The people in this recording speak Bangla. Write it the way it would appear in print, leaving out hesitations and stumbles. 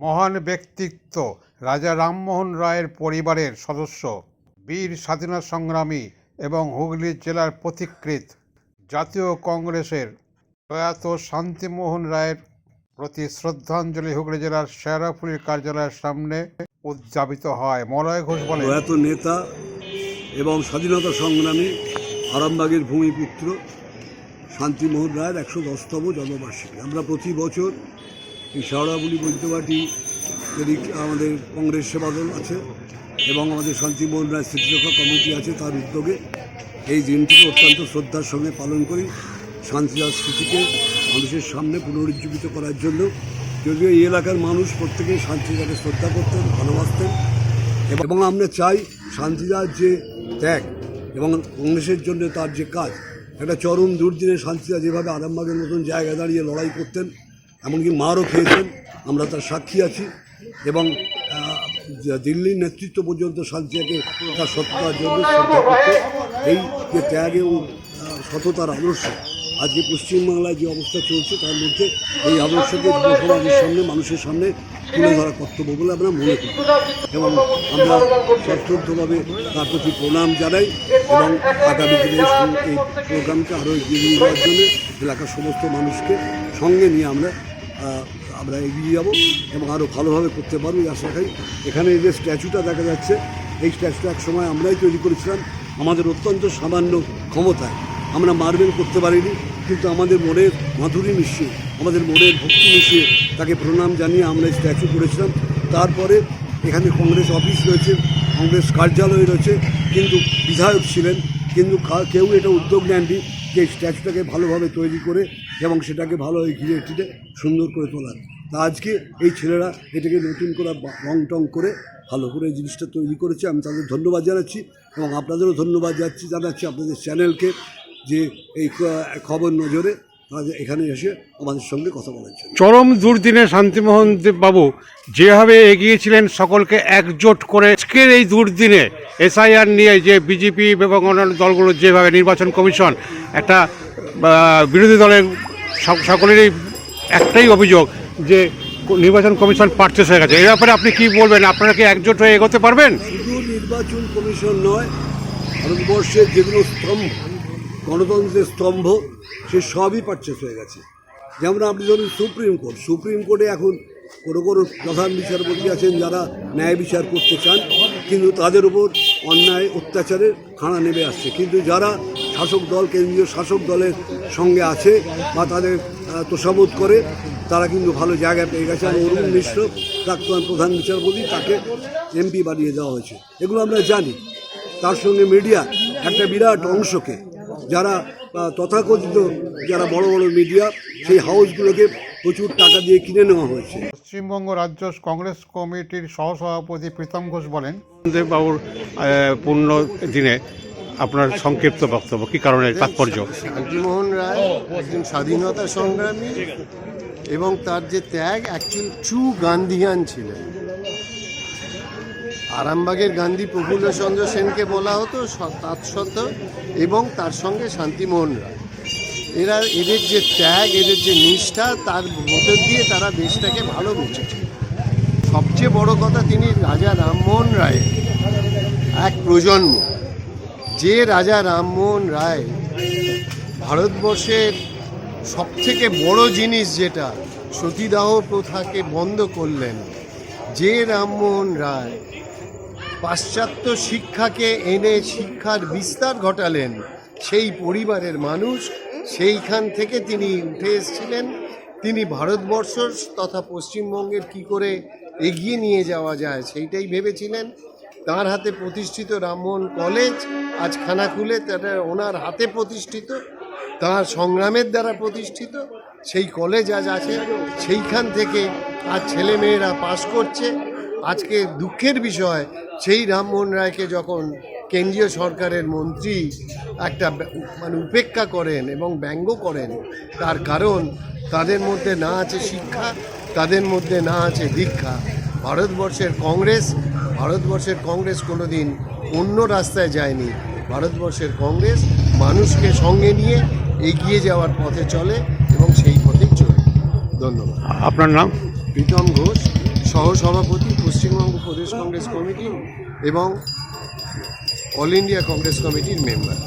মহান ব্যক্তিত্ব রাজা রামমোহন রায়ের পরিবারের সদস্য, বীর স্বাধীনতা সংগ্রামী এবং হুগলি জেলার পথিকৃৎ জাতীয় কংগ্রেসের প্রয়াত শান্তিমোহন রায়ের প্রতি শ্রদ্ধাঞ্জলি হুগলি জেলার শেরাপুলির কার্যালয়ের সামনে উদযাপিত হয়। মলয় ঘোষ বলেন, প্রয়াত নেতা এবং স্বাধীনতা সংগ্রামী আরামবাগের ভূমিপুত্র শান্তিমোহন রায়ের ১১০তম জন্মবার্ষিকী আমরা প্রতি বছর এই শেওড়াফুলি বৈদ্যবাটি এদিক আমাদের কংগ্রেস সেবাদল আছে এবং আমাদের শান্তিমোহন রায় স্মৃতিরক্ষা কমিটি আছে, তার উদ্যোগে এই দিনটিকে অত্যন্ত শ্রদ্ধার সঙ্গে পালন করি। শান্তিদার স্মৃতিকে মানুষের সামনে পুনরুজ্জীবিত করার জন্য। যদিও এই এলাকার মানুষ প্রত্যেকেই শান্তিদাকে শ্রদ্ধা করতেন, ভালোবাসতেন এবং আমরা চাই শান্তিদার যে ত্যাগ এবং কংগ্রেসের জন্য তার যে কাজ, একটা চরম দুর্দিনে শান্তিদা যেভাবে আরামবাগের মতন জায়গায় দাঁড়িয়ে লড়াই করতেন, এমনকি মারও খেয়েছেন, আমরা তার সাক্ষী আছি এবং দিল্লির নেতৃত্ব পর্যন্ত শান্তিদাকে তার সততার জন্য শ্রদ্ধা করতে। এই যে ত্যাগ এবং সততার আদর্শ আজকে পশ্চিমবাংলায় যে অবস্থা চলছে তার মধ্যে এই আদর্শকে সমাজের সামনে, মানুষের সামনে তুলে ধরা কর্তব্য বলে আমরা মনে করি এবং আমরা সশ্রদ্ধভাবে তার প্রতি প্রণাম জানাই এবং আগামী দিনে এই প্রোগ্রামকে আরও এগিয়ে নিয়ে যাওয়ার জন্য এলাকার সমস্ত মানুষকে সঙ্গে নিয়ে আমরা এগিয়ে যাব এবং আরও ভালোভাবে করতে পারবো এই আশা রাখি। এখানে এই যে স্ট্যাচুটা দেখা যাচ্ছে, এই স্ট্যাচুটা এক সময় আমরাই তৈরি করেছিলাম আমাদের অত্যন্ত সামান্য ক্ষমতায়। আমরা মার্বেল করতে পারিনি, কিন্তু আমাদের মনের মাধুরী মিশিয়ে, আমাদের মনের ভক্তি মিশিয়ে তাকে প্রণাম জানিয়ে আমরা স্ট্যাচু করেছিলাম। তারপরে এখানে কংগ্রেস অফিস রয়েছে, কংগ্রেস কার্যালয় রয়েছে, কিন্তু বিধায়ক ছিলেন, কিন্তু কেউ এটা উদ্যোগ নেননি যে স্ট্যাচুটাকে ভালোভাবে তৈরি করে এবং সেটাকে ভালোভাবে ঘিরে টিরে সুন্দর করে তোলার। তা আজকে এই ছেলেরা এটাকে নতুন করে রং টং করে ভালো করে এই জিনিসটা তৈরি করেছে। আমি তাদের ধন্যবাদ জানাচ্ছি এবং আপনাদেরও ধন্যবাদ জানাচ্ছি আপনাদের চ্যানেলকে যে এই খবর নজরে এখানে এসে আমাদের সঙ্গে কথা বলার জন্য। চরম দুর্দিনে শান্তিমোহন বাবু যেভাবে এগিয়েছিলেন সকলকে একজোট করে, আজকের এই দুর্দিনে এসআইআর নিয়ে যে বিজেপি এবং অন্যান্য দলগুলো যেভাবে নির্বাচন কমিশন একটা বিরোধী দলের সকলেরই একটাই অভিযোগ যে নির্বাচন কমিশন পারচেস হয়ে গেছে, এই ব্যাপারে আপনি কি বলবেন? আপনারা কি একজোট হয়ে এগোতে পারবেন? শুধু নির্বাচন কমিশন নয়, ভারতবর্ষের যেগুলো স্তম্ভ, গণতন্ত্রের স্তম্ভ, সে সবই পারচেস হয়ে গেছে। যেমন আপনি ধরুন সুপ্রিম কোর্টে এখন কোনো প্রধান বিচারপতি আছেন যারা ন্যায় বিচার করতে চান, কিন্তু তাদের উপর অন্যায় অত্যাচারের খাড়া নেমে আসছে। কিন্তু যারা শাসক দল, কেন্দ্রীয় শাসক দলের সঙ্গে আছে বা তাদের তোষামোদ করে, তারা কিন্তু ভালো জায়গায় পেয়ে গেছে। আর অরুণ মিশ্র প্রাক্তন প্রধান বিচারপতি, তাকে এমপি বানিয়ে দেওয়া হয়েছে, এগুলো আমরা জানি। তার সঙ্গে মিডিয়া একটা বিরাট অংশকে, যারা তথাকথিত যারা বড় বড় মিডিয়া, সেই হাউসগুলোকে প্রচুর টাকা দিয়ে কিনে নেওয়া হয়েছে। পশ্চিমবঙ্গ রাজ্য কংগ্রেস কমিটির সহসভাপতি প্রীতম ঘোষ বলেন, বাবুর পূর্ণ দিনে আপনার সংক্ষিপ্ত বক্তব্য, কী কারণে তাৎপর্য? শান্তিমোহন রায় একজন স্বাধীনতা সংগ্রামী এবং তার যে ত্যাগ, অ্যাকচুয়াল ট্রু গান্ধীয়ান ছিলেন। আরামবাগের গান্ধী প্রফুল্লচন্দ্র সেনকে বলা হতো তৎসত্ত্বেও, এবং তার সঙ্গে শান্তিমোহন রায়, এদের যে ত্যাগ, এদের যে নিষ্ঠা, তার মধ্যে দিয়ে তারা দেশটাকে ভালোবেসেছে। সবচেয়ে বড় কথা, তিনি রাজা রামমোহন রায়ের এক প্রজন্ম। যে রাজা রামমোহন রায় ভারতবর্ষের সবথেকে বড় জিনিস যেটা সতীদাহ প্রথাকে বন্ধ করলেন, যে রামমোহন রায় পাশ্চাত্য শিক্ষাকে এনে শিক্ষার বিস্তার ঘটালেন, সেই পরিবারের মানুষ, সেইখান থেকে তিনি উঠে এসেছিলেন। তিনি ভারতবর্ষ তথা পশ্চিমবঙ্গের কি করে এগিয়ে নিয়ে যাওয়া যায় সেইটাই ভেবেছিলেন। তার হাতে প্রতিষ্ঠিত রামমোহন কলেজ আজ খানাকুলে, তারা ওনার হাতে প্রতিষ্ঠিত, তার সংগ্রামের দ্বারা প্রতিষ্ঠিত সেই কলেজ আজ আছে। সেইখান থেকে আজ ছেলেমেয়েরা পাশ করছে। আজকে দুঃখের বিষয়, সেই রামমোহন রায়কে যখন কেন্দ্রীয় সরকারের মন্ত্রী একটা উপেক্ষা করেন এবং ব্যঙ্গ করেন, তার কারণ তাদের মধ্যে না আছে শিক্ষা, তাদের মধ্যে না আছে দীক্ষা। ভারতবর্ষের কংগ্রেস কোনোদিন অন্য রাস্তায় যায়নি। ভারতবর্ষের কংগ্রেস মানুষকে সঙ্গে নিয়ে এগিয়ে যাওয়ার পথে চলে এবং সেই পথেই চলে। ধন্যবাদ। আপনার নাম? প্রীতম ঘোষ, সহসভাপতি, পশ্চিমবঙ্গ প্রদেশ কংগ্রেস কমিটি এবং অল ইন্ডিয়া কংগ্রেস কমিটির মেম্বার।